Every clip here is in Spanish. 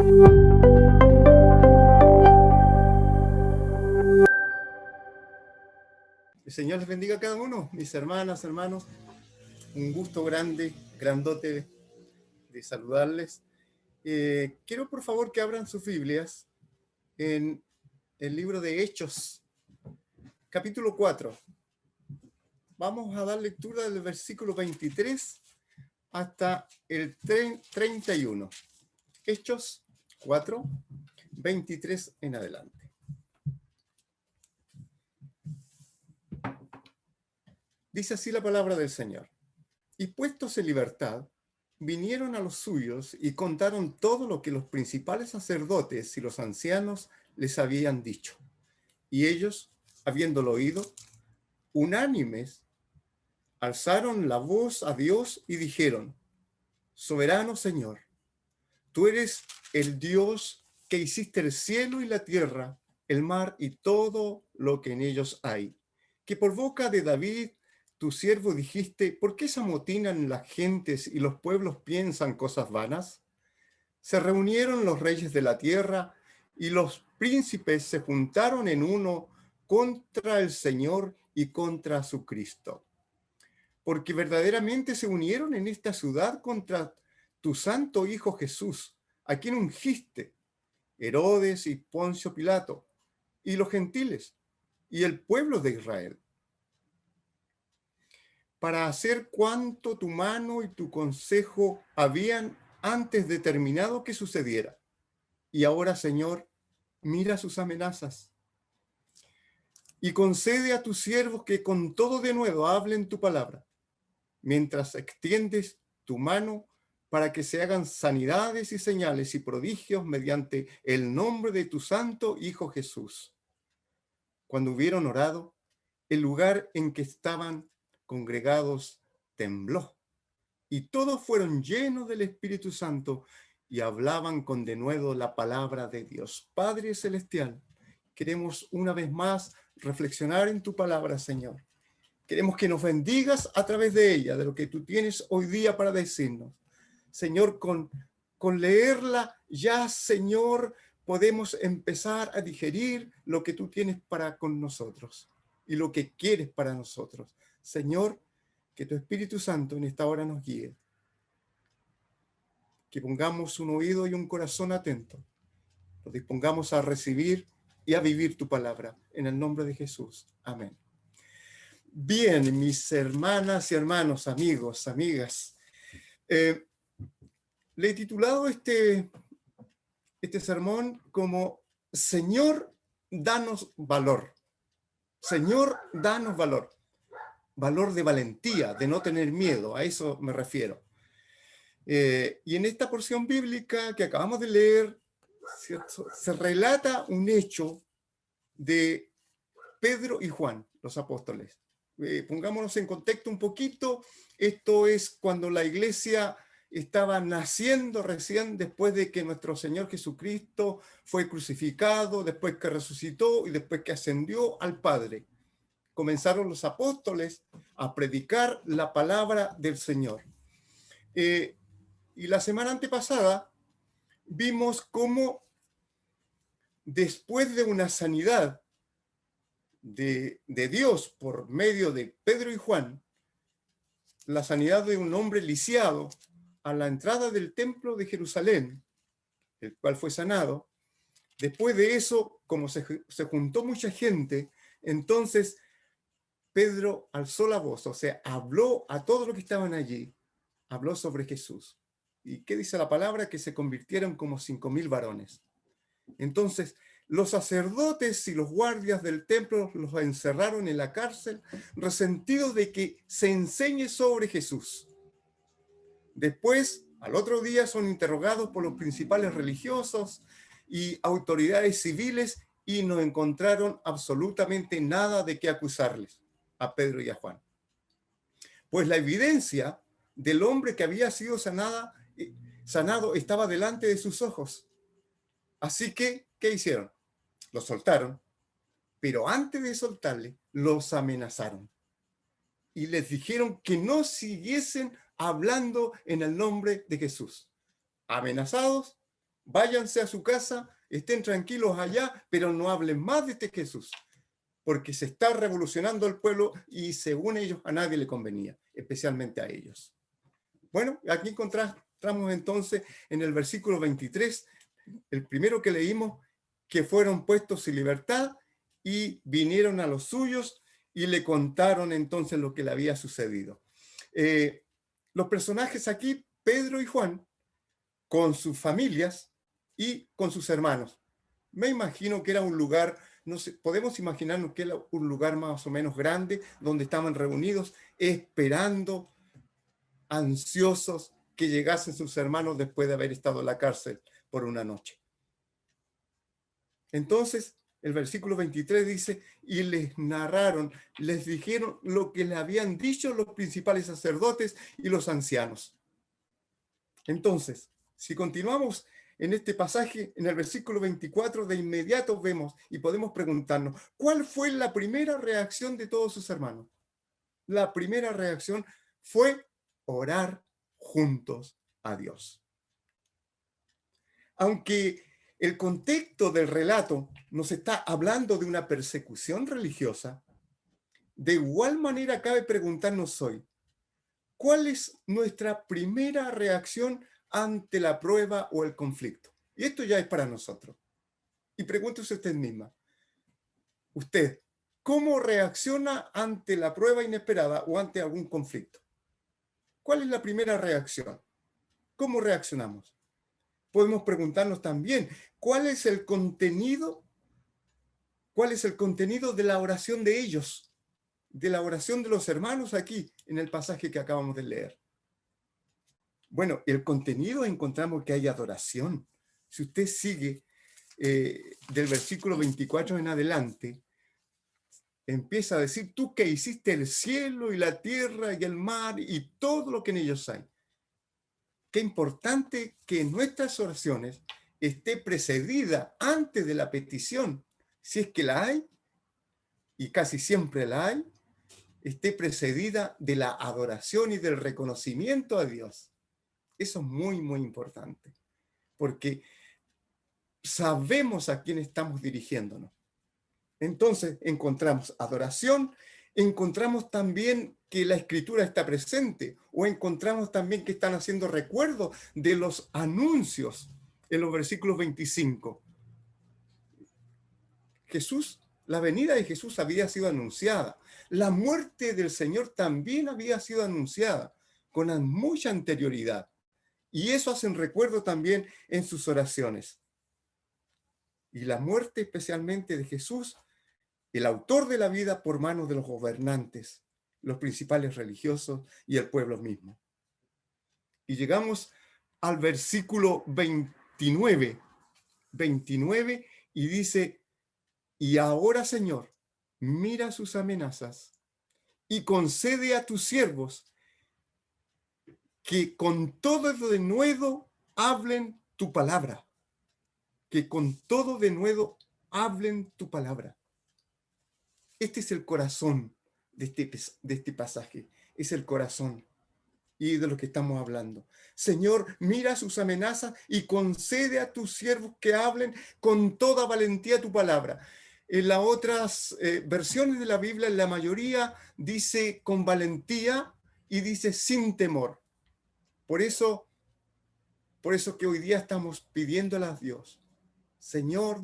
El Señor les bendiga a cada uno, mis hermanas, hermanos. Un gusto grande, grandote de saludarles. Quiero por favor que abran sus Biblias en el libro de Hechos, capítulo 4. Vamos a dar lectura del versículo 23 hasta el 31. Hechos 4, 23 en adelante. Dice así la palabra del Señor. Y puestos en libertad, vinieron a los suyos y contaron todo lo que los principales sacerdotes y los ancianos les habían dicho. Y ellos, habiéndolo oído, unánimes, alzaron la voz a Dios y dijeron: Soberano Señor, tú eres el Dios que hiciste el cielo y la tierra, el mar y todo lo que en ellos hay, que por boca de David, tu siervo, dijiste: ¿por qué se amotinan las gentes y los pueblos piensan cosas vanas? Se reunieron los reyes de la tierra y los príncipes se juntaron en uno contra el Señor y contra su Cristo. Porque verdaderamente se unieron en esta ciudad contra tu santo Hijo Jesús, a quien ungiste, Herodes y Poncio Pilato, y los gentiles, y el pueblo de Israel, para hacer cuanto tu mano y tu consejo habían antes determinado que sucediera. Y ahora, Señor, mira sus amenazas y concede a tus siervos que con todo denuedo hablen tu palabra, mientras extiendes tu mano para que se hagan sanidades y señales y prodigios mediante el nombre de tu santo Hijo Jesús. Cuando hubieron orado, el lugar en que estaban congregados tembló, y todos fueron llenos del Espíritu Santo y hablaban con denuedo la palabra de Dios. Padre Celestial, queremos una vez más reflexionar en tu palabra, Señor. Queremos que nos bendigas a través de ella, de lo que tú tienes hoy día para decirnos. Señor, con leerla ya, Señor, podemos empezar a digerir lo que tú tienes para con nosotros y lo que quieres para nosotros. Señor, que tu Espíritu Santo en esta hora nos guíe. Que pongamos un oído y un corazón atento. Nos dispongamos a recibir y a vivir tu palabra. En el nombre de Jesús. Amén. Bien, mis hermanas y hermanos, amigos, amigas. Le he titulado este sermón como Señor, danos valor. Señor, danos valor. Valor de valentía, de no tener miedo, a eso me refiero. Y en esta porción bíblica que acabamos de leer, ¿cierto?, se relata un hecho de Pedro y Juan, los apóstoles. Pongámonos en contexto un poquito. Esto es cuando la iglesia estaba naciendo recién, después de que nuestro Señor Jesucristo fue crucificado, después que resucitó y después que ascendió al Padre. Comenzaron los apóstoles a predicar la palabra del Señor. Y la semana antepasada vimos cómo después de una sanidad de Dios por medio de Pedro y Juan, la sanidad de un hombre lisiado a la entrada del templo de Jerusalén, el cual fue sanado, después de eso, como se juntó mucha gente, entonces Pedro alzó la voz, o sea, habló a todos los que estaban allí, habló sobre Jesús. ¿Y qué dice la palabra? Que se convirtieron como 5,000 varones. Entonces, los sacerdotes y los guardias del templo los encerraron en la cárcel, resentidos de que se enseñe sobre Jesús. Después, al otro día, son interrogados por los principales religiosos y autoridades civiles y no encontraron absolutamente nada de qué acusarles a Pedro y a Juan. Pues la evidencia del hombre que había sido sanado estaba delante de sus ojos. Así que, ¿qué hicieron? Los soltaron, pero antes de soltarle, los amenazaron. Y les dijeron que no siguiesen hablando en el nombre de Jesús. Amenazados, váyanse a su casa, estén tranquilos allá, pero no hablen más de este Jesús, porque se está revolucionando el pueblo y según ellos a nadie le convenía, especialmente a ellos. Bueno, aquí encontramos entonces en el versículo 23, el primero que leímos, que fueron puestos en libertad y vinieron a los suyos y le contaron entonces lo que le había sucedido. Los personajes aquí, Pedro y Juan, con sus familias y con sus hermanos. Me imagino que era un lugar, no sé, podemos imaginarnos que era un lugar más o menos grande, donde estaban reunidos, esperando, ansiosos que llegasen sus hermanos después de haber estado en la cárcel por una noche. Entonces, el versículo 23 dice, y les narraron, les dijeron lo que le habían dicho los principales sacerdotes y los ancianos. Entonces, si continuamos en este pasaje, en el versículo 24, de inmediato vemos y podemos preguntarnos, ¿cuál fue la primera reacción de todos sus hermanos? La primera reacción fue orar juntos a Dios. Aunque el contexto del relato nos está hablando de una persecución religiosa, de igual manera cabe preguntarnos hoy, ¿cuál es nuestra primera reacción ante la prueba o el conflicto? Y esto ya es para nosotros. Y pregúntese usted misma, usted, ¿cómo reacciona ante la prueba inesperada o ante algún conflicto? ¿Cuál es la primera reacción? ¿Cómo reaccionamos? Podemos preguntarnos también, ¿cuál es el contenido? ¿Cuál es el contenido de la oración de ellos? De la oración de los hermanos aquí en el pasaje que acabamos de leer. Bueno, el contenido encontramos que hay adoración. Si usted sigue del versículo 24 en adelante, empieza a decir, tú que hiciste el cielo y la tierra y el mar y todo lo que en ellos hay. Qué importante que nuestras oraciones esté precedida antes de la petición, si es que la hay, y casi siempre la hay, esté precedida de la adoración y del reconocimiento a Dios. Eso es muy, muy importante, porque sabemos a quién estamos dirigiéndonos. Entonces encontramos adoración, encontramos también que la escritura está presente, o encontramos también que están haciendo recuerdo de los anuncios en los versículos 25. La venida de Jesús había sido anunciada. La muerte del Señor también había sido anunciada con mucha anterioridad. Y eso hacen recuerdo también en sus oraciones. Y la muerte especialmente de Jesús, el autor de la vida, por manos de los gobernantes, los principales religiosos y el pueblo mismo. Y llegamos al versículo 29, y dice, y ahora, Señor, mira sus amenazas y concede a tus siervos que con todo denuedo hablen tu palabra. Que con todo denuedo hablen tu palabra. Este es el corazón de este pasaje. Es el corazón y de lo que estamos hablando. Señor, mira sus amenazas y concede a tus siervos que hablen con toda valentía tu palabra. En las otras versiones de la Biblia, en la mayoría dice con valentía y dice sin temor. Por eso que hoy día estamos pidiéndole a Dios, Señor,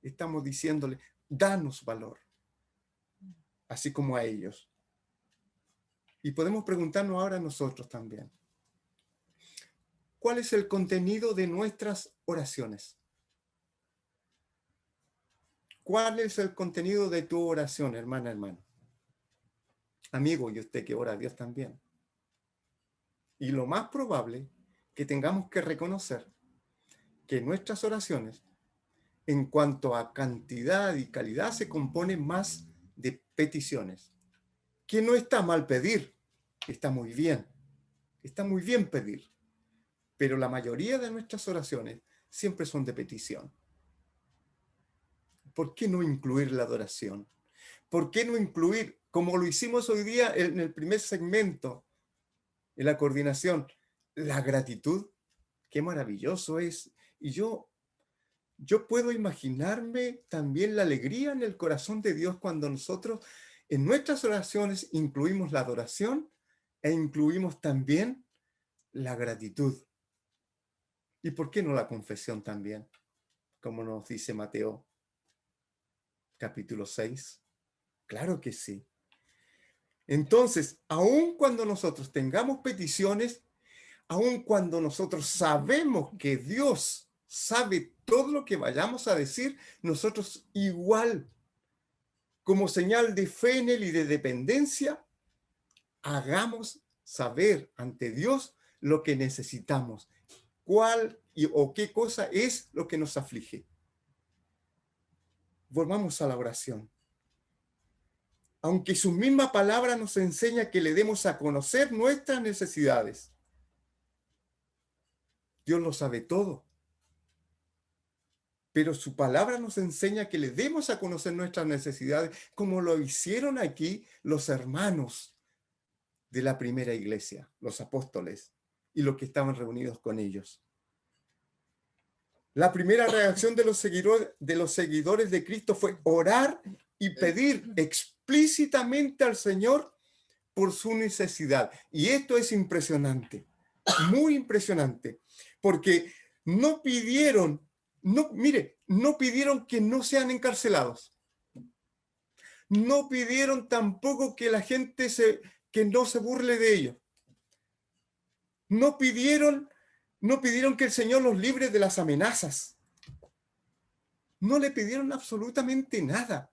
estamos diciéndole, danos valor, así como a ellos. Y podemos preguntarnos ahora a nosotros también, ¿cuál es el contenido de nuestras oraciones? ¿Cuál es el contenido de tu oración, hermana, hermano? Amigo, y usted que ora a Dios también. Y lo más probable que tengamos que reconocer que nuestras oraciones, en cuanto a cantidad y calidad, se componen más de peticiones. Que no está mal pedir, está muy bien pedir, pero la mayoría de nuestras oraciones siempre son de petición. ¿Por qué no incluir la adoración? ¿Por qué no incluir, como lo hicimos hoy día en el primer segmento, en la coordinación, la gratitud? Qué maravilloso es Y yo puedo imaginarme también la alegría en el corazón de Dios cuando nosotros en nuestras oraciones incluimos la adoración e incluimos también la gratitud. ¿Y por qué no la confesión también? Como nos dice Mateo capítulo 6. Claro que sí. Entonces, aun cuando nosotros tengamos peticiones, aun cuando nosotros sabemos que Dios sabe todo lo que vayamos a decir, nosotros igual, como señal de fe en Él y de dependencia, hagamos saber ante Dios lo que necesitamos, o qué cosa es lo que nos aflige. Volvamos a la oración. Aunque su misma palabra nos enseña que le demos a conocer nuestras necesidades, Dios lo sabe todo. Pero su palabra nos enseña que le demos a conocer nuestras necesidades, como lo hicieron aquí los hermanos de la primera iglesia, los apóstoles, y los que estaban reunidos con ellos. La primera reacción de los seguidores de Cristo fue orar y pedir explícitamente al Señor por su necesidad. Y esto es impresionante, muy impresionante, porque no pidieron que no sean encarcelados. No pidieron tampoco que la gente que no se burle de ellos. No pidieron que el Señor los libre de las amenazas. No le pidieron absolutamente nada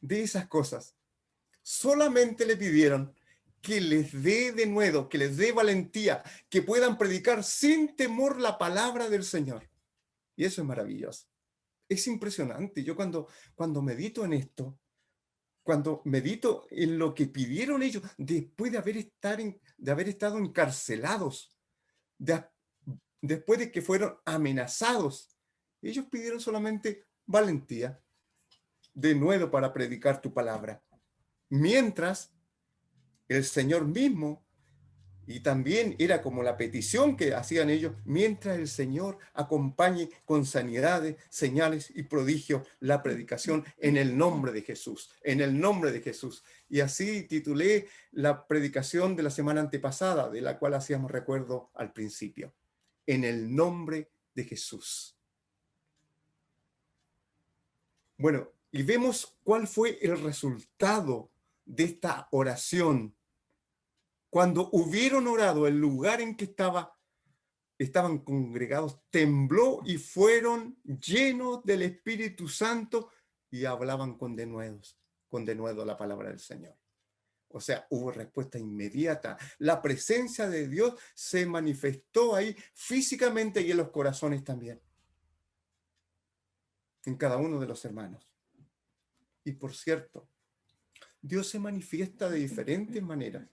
de esas cosas. Solamente le pidieron que les dé denuedo, que les dé valentía, que puedan predicar sin temor la palabra del Señor. Y eso es maravilloso. Es impresionante. Yo cuando medito en esto, cuando medito en lo que pidieron ellos después de haber estado encarcelados, después de que fueron amenazados, ellos pidieron solamente valentía, denuedo para predicar tu palabra. Mientras el Señor mismo, y también era como la petición que hacían ellos, mientras el Señor acompañe con sanidades, señales y prodigios la predicación en el nombre de Jesús, en el nombre de Jesús. Y así titulé la predicación de la semana antepasada, de la cual hacíamos recuerdo al principio, en el nombre de Jesús. Bueno, y vemos cuál fue el resultado de esta oración. Cuando hubieron orado, el lugar en que estaban congregados tembló y fueron llenos del Espíritu Santo y hablaban con denuedo la palabra del Señor. O sea, hubo respuesta inmediata. La presencia de Dios se manifestó ahí físicamente y en los corazones también, en cada uno de los hermanos. Y por cierto, Dios se manifiesta de diferentes maneras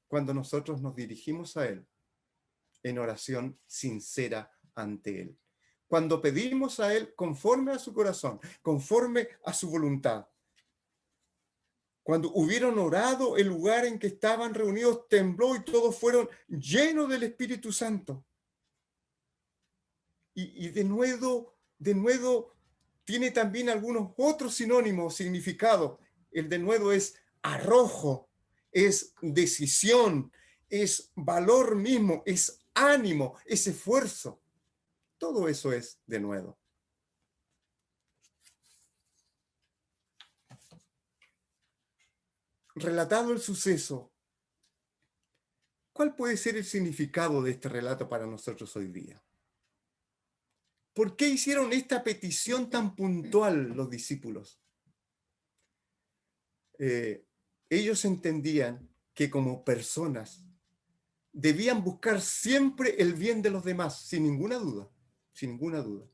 cuando nosotros nos dirigimos a Él en oración sincera ante Él. Cuando pedimos a Él conforme a su corazón, conforme a su voluntad. Cuando hubieron orado, el lugar en que estaban reunidos tembló y todos fueron llenos del Espíritu Santo. Y denuedo tiene también algunos otros sinónimos, significados. El denuedo es arrojo, es decisión, es valor mismo, es ánimo, es esfuerzo. Todo eso es denuedo. Relatado el suceso, ¿cuál puede ser el significado de este relato para nosotros hoy día? ¿Por qué hicieron esta petición tan puntual los discípulos? Ellos entendían que como personas debían buscar siempre el bien de los demás, sin ninguna duda, sin ninguna duda.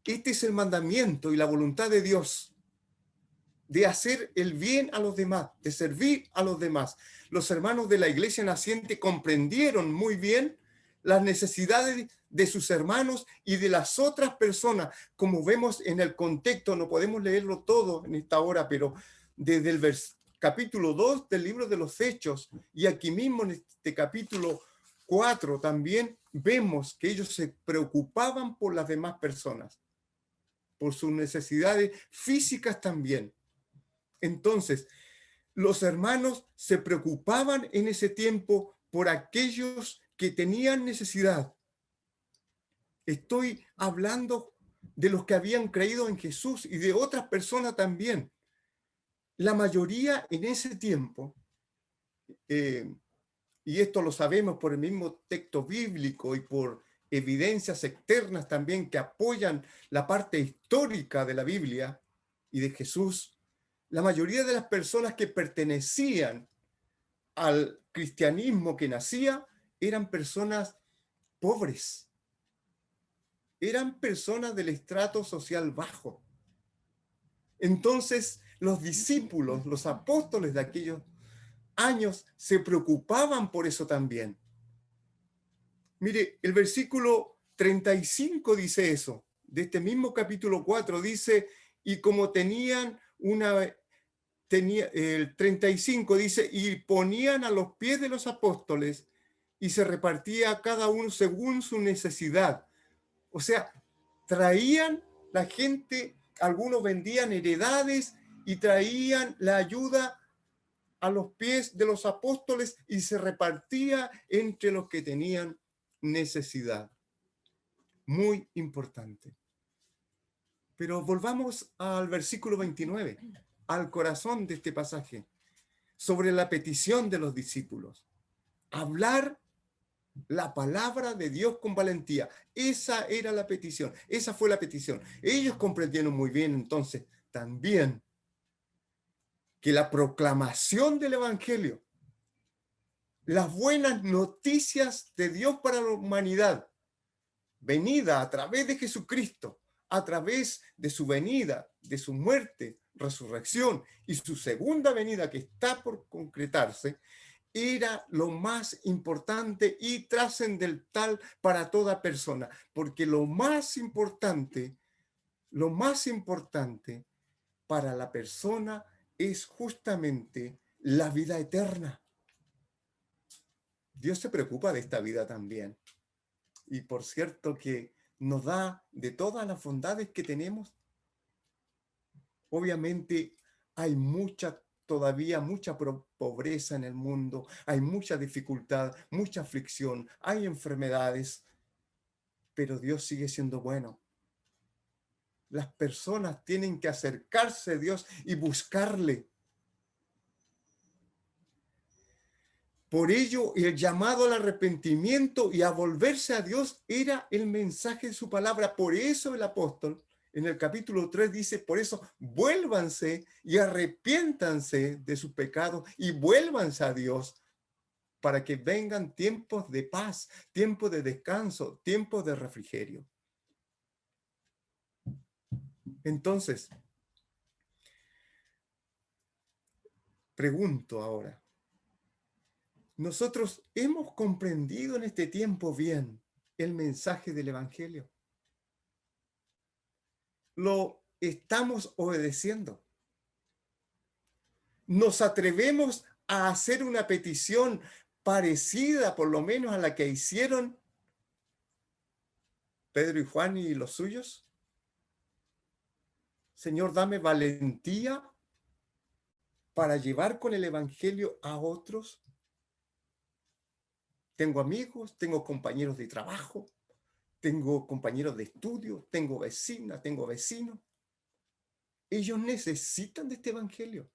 Este es el mandamiento y la voluntad de Dios, de hacer el bien a los demás, de servir a los demás. Los hermanos de la iglesia naciente comprendieron muy bien las necesidades de sus hermanos y de las otras personas. Como vemos en el contexto, no podemos leerlo todo en esta hora, pero desde el capítulo 2 del libro de los Hechos y aquí mismo en este capítulo 4 también vemos que ellos se preocupaban por las demás personas, por sus necesidades físicas también. Entonces, los hermanos se preocupaban en ese tiempo por aquellos que tenían necesidad. Estoy hablando de los que habían creído en Jesús y de otras personas también. La mayoría en ese tiempo, y esto lo sabemos por el mismo texto bíblico y por evidencias externas también que apoyan la parte histórica de la Biblia y de Jesús, la mayoría de las personas que pertenecían al cristianismo que nacía eran personas pobres, eran personas del estrato social bajo. Entonces, los discípulos, los apóstoles de aquellos años se preocupaban por eso también. Mire, el versículo 35 dice eso, de este mismo capítulo 4, dice, y como el 35 dice, y ponían a los pies de los apóstoles y se repartía a cada uno según su necesidad. O sea, traían la gente, algunos vendían heredades y traían la ayuda a los pies de los apóstoles y se repartía entre los que tenían necesidad. Muy importante. Pero volvamos al versículo 29, al corazón de este pasaje, sobre la petición de los discípulos. Hablar la palabra de Dios con valentía. Esa era la petición, esa fue la petición. Ellos comprendieron muy bien entonces también que la proclamación del Evangelio, las buenas noticias de Dios para la humanidad, venida a través de Jesucristo, a través de su venida, de su muerte, resurrección y su segunda venida que está por concretarse, era lo más importante y trascendental para toda persona, porque lo más importante para la persona es justamente la vida eterna. Dios se preocupa de esta vida también. Y por cierto que nos da de todas las bondades que tenemos. Obviamente hay todavía mucha pobreza en el mundo, hay mucha dificultad, mucha aflicción, hay enfermedades, pero Dios sigue siendo bueno. Las personas tienen que acercarse a Dios y buscarle. Por ello, el llamado al arrepentimiento y a volverse a Dios era el mensaje de su palabra. Por eso el apóstol en el capítulo 3 dice, por eso vuélvanse y arrepiéntanse de sus pecados y vuélvanse a Dios para que vengan tiempos de paz, tiempos de descanso, tiempos de refrigerio. Entonces, pregunto ahora, ¿nosotros hemos comprendido en este tiempo bien el mensaje del Evangelio? ¿Lo estamos obedeciendo? ¿Nos atrevemos a hacer una petición parecida, por lo menos, a la que hicieron Pedro y Juan y los suyos? Señor, dame valentía para llevar con el Evangelio a otros. Tengo amigos, tengo compañeros de trabajo, tengo compañeros de estudio, tengo vecinas, tengo vecinos. Ellos necesitan de este Evangelio.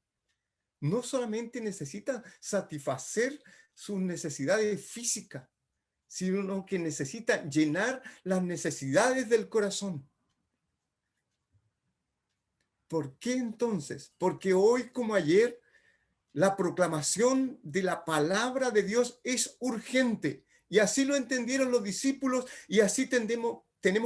No solamente necesitan satisfacer sus necesidades físicas, sino que necesitan llenar las necesidades del corazón. ¿Por qué entonces? Porque hoy como ayer, la proclamación de la palabra de Dios es urgente. Y así lo entendieron los discípulos y así tenemos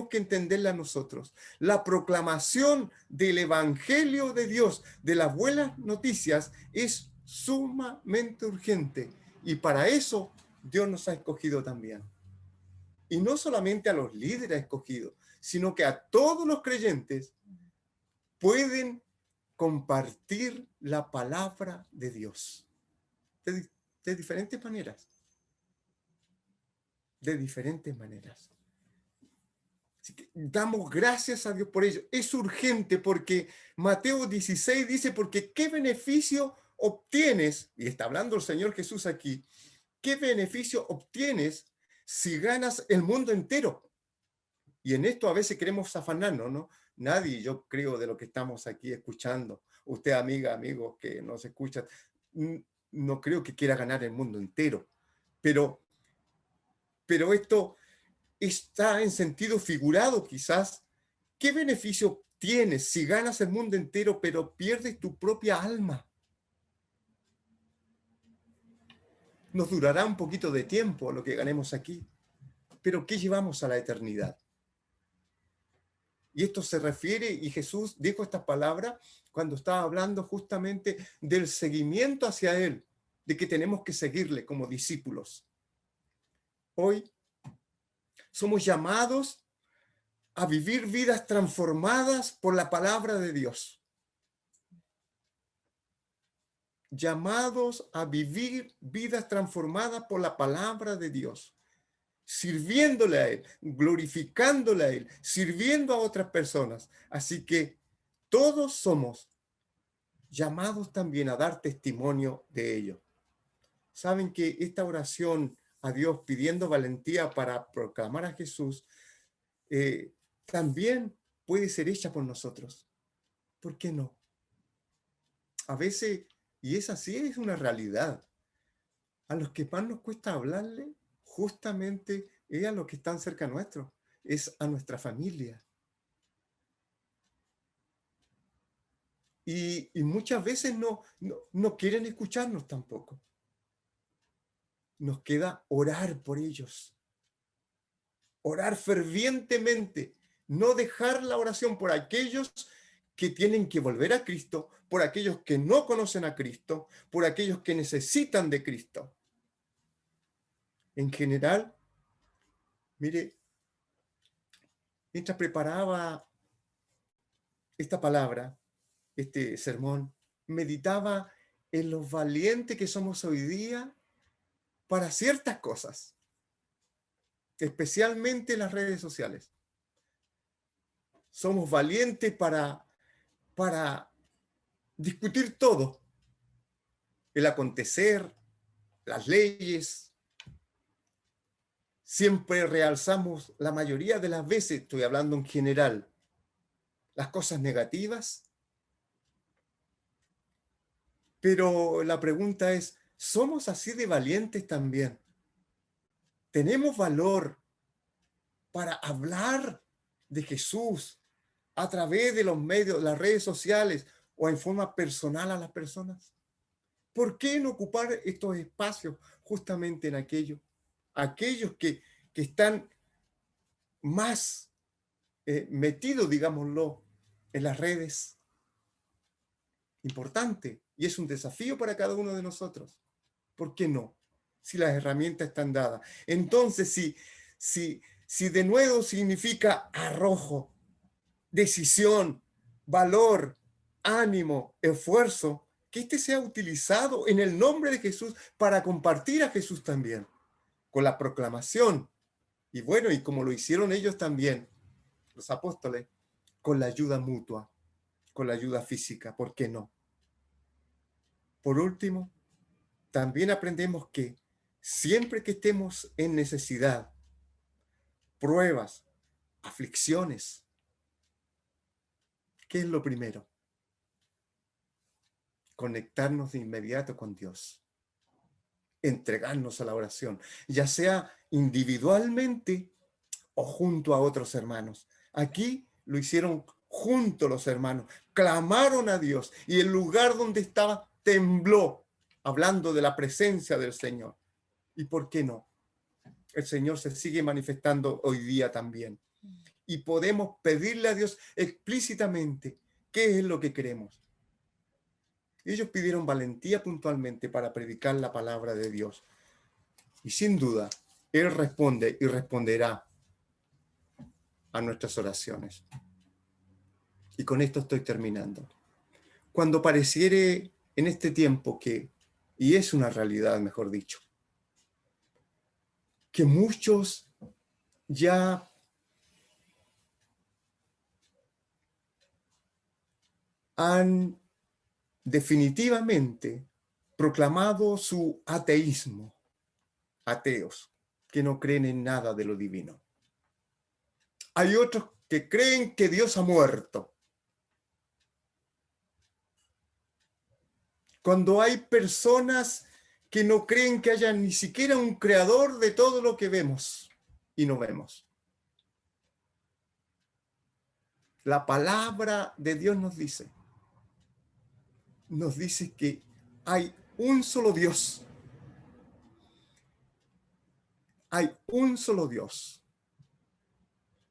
que entenderla nosotros. La proclamación del Evangelio de Dios, de las buenas noticias, es sumamente urgente. Y para eso Dios nos ha escogido también. Y no solamente a los líderes ha escogido, sino que a todos los creyentes pueden compartir la palabra de Dios de diferentes maneras. de diferentes maneras. Así que damos gracias a Dios por ello. Es urgente porque Mateo 16 dice, porque ¿qué beneficio obtienes? Y está hablando el Señor Jesús aquí. ¿Qué beneficio obtienes si ganas el mundo entero? Y en esto a veces queremos afanarnos, ¿no? Nadie, yo creo, de lo que estamos aquí escuchando, usted, amiga, amigos que nos escuchan, no creo que quiera ganar el mundo entero. Pero esto está en sentido figurado, quizás. ¿Qué beneficio tienes si ganas el mundo entero, pero pierdes tu propia alma? Nos durará un poquito de tiempo lo que ganemos aquí, pero ¿qué llevamos a la eternidad? Y esto se refiere, y Jesús dijo esta palabra cuando estaba hablando justamente del seguimiento hacia Él, de que tenemos que seguirle como discípulos. Hoy somos llamados a vivir vidas transformadas por la palabra de Dios. Llamados a vivir vidas transformadas por la palabra de Dios, sirviéndole a Él, glorificándole a Él, sirviendo a otras personas. Así que todos somos llamados también a dar testimonio de ello. Saben que esta oración a Dios pidiendo valentía para proclamar a Jesús también puede ser hecha por nosotros. ¿Por qué no? A veces, y es así, es una realidad. A los que más nos cuesta hablarle, justamente es a los que están cerca nuestro, es a nuestra familia. Y muchas veces no quieren escucharnos tampoco. Nos queda orar por ellos. Orar fervientemente. No dejar la oración por aquellos que tienen que volver a Cristo, por aquellos que no conocen a Cristo, por aquellos que necesitan de Cristo. En general, mire, mientras preparaba esta palabra, este sermón, meditaba en lo valientes que somos hoy día para ciertas cosas, especialmente en las redes sociales. Somos valientes para discutir todo, el acontecer, las leyes. Siempre realzamos, la mayoría de las veces, estoy hablando en general, las cosas negativas. Pero la pregunta es, ¿somos así de valientes también? ¿Tenemos valor para hablar de Jesús a través de los medios, las redes sociales o en forma personal a las personas? ¿Por qué no ocupar estos espacios justamente en aquellos que están más metidos, digámoslo, en las redes? Importante, y es un desafío para cada uno de nosotros. ¿Por qué no? Si las herramientas están dadas. Entonces, si de nuevo significa arrojo, decisión, valor, ánimo, esfuerzo, que este sea utilizado en el nombre de Jesús para compartir a Jesús también, con la proclamación. Y bueno, y como lo hicieron ellos también, los apóstoles, con la ayuda mutua, con la ayuda física, ¿por qué no? Por último, también aprendemos que siempre que estemos en necesidad, pruebas, aflicciones, ¿qué es lo primero? Conectarnos de inmediato con Dios, entregarnos a la oración, ya sea individualmente o junto a otros hermanos. Aquí lo hicieron junto los hermanos, clamaron a Dios y el lugar donde estaba tembló, hablando de la presencia del Señor. ¿Y por qué no? El Señor se sigue manifestando hoy día también. Y podemos pedirle a Dios explícitamente qué es lo que queremos. Ellos pidieron valentía puntualmente para predicar la palabra de Dios. Y sin duda, Él responde y responderá a nuestras oraciones. Y con esto estoy terminando. Cuando pareciere en este tiempo que, y es una realidad, mejor dicho, que muchos ya han definitivamente proclamado su ateísmo, ateos, que no creen en nada de lo divino. Hay otros que creen que Dios ha muerto. Cuando hay personas que no creen que haya ni siquiera un creador de todo lo que vemos y no vemos. La palabra de Dios nos dice que hay un solo Dios. Hay un solo Dios.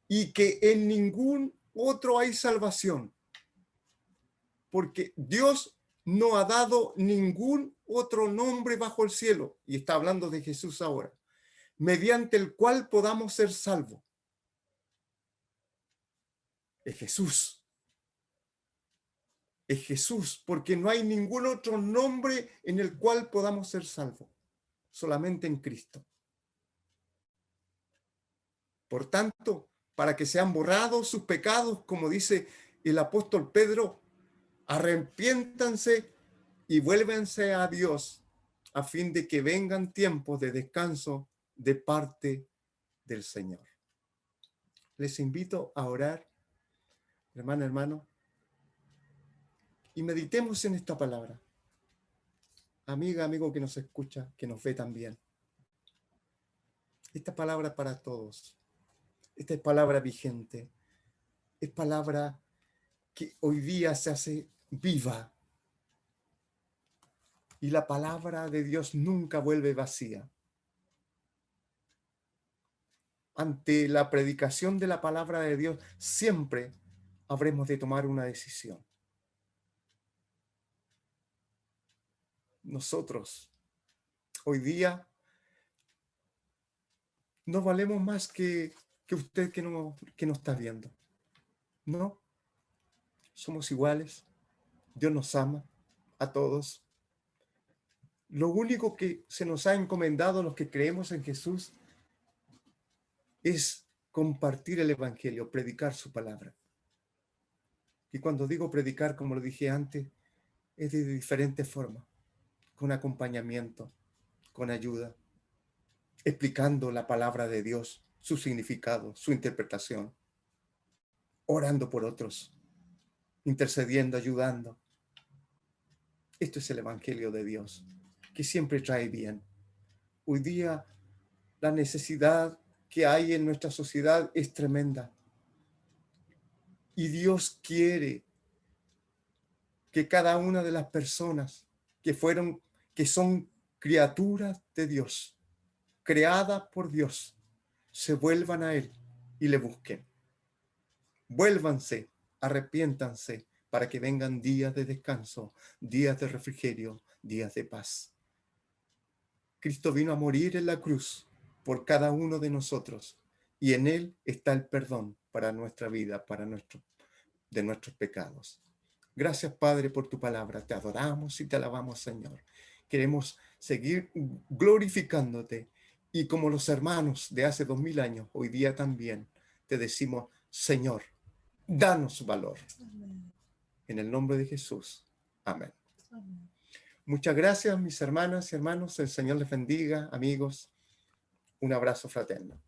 Y que en ningún otro hay salvación. Porque Dios no ha dado ningún otro nombre bajo el cielo, y está hablando de Jesús ahora, mediante el cual podamos ser salvos. Es Jesús. Es Jesús, porque no hay ningún otro nombre en el cual podamos ser salvos, solamente en Cristo. Por tanto, para que sean borrados sus pecados, como dice el apóstol Pedro, arrepiéntanse y vuélvense a Dios, a fin de que vengan tiempos de descanso de parte del Señor. Les invito a orar, hermana, hermano, y meditemos en esta palabra. Amiga, amigo que nos escucha, que nos ve también. Esta palabra para todos. Esta es palabra vigente. Es palabra que hoy día se hace viva. Y la palabra de Dios nunca vuelve vacía. Ante la predicación de la palabra de Dios, siempre habremos de tomar una decisión. Nosotros, hoy día, no valemos más que usted que no está viendo. No, somos iguales. Dios nos ama a todos. Lo único que se nos ha encomendado a los que creemos en Jesús es compartir el Evangelio, predicar su palabra. Y cuando digo predicar, como lo dije antes, es de diferentes formas, con acompañamiento, con ayuda, explicando la palabra de Dios, su significado, su interpretación, orando por otros, intercediendo, ayudando. Esto es el Evangelio de Dios, que siempre trae bien. Hoy día la necesidad que hay en nuestra sociedad es tremenda. Y Dios quiere que cada una de las personas que son criaturas de Dios, creadas por Dios, se vuelvan a Él y le busquen. Vuélvanse, arrepiéntanse, para que vengan días de descanso, días de refrigerio, días de paz. Cristo vino a morir en la cruz por cada uno de nosotros, y en Él está el perdón para nuestra vida, de nuestros pecados. Gracias, Padre, por tu palabra. Te adoramos y te alabamos, Señor. Queremos seguir glorificándote, y como los hermanos de hace 2000 años, hoy día también te decimos, Señor, danos valor. Amén. En el nombre de Jesús. Amén. Amén. Muchas gracias, mis hermanas y hermanos. El Señor les bendiga, amigos. Un abrazo fraterno.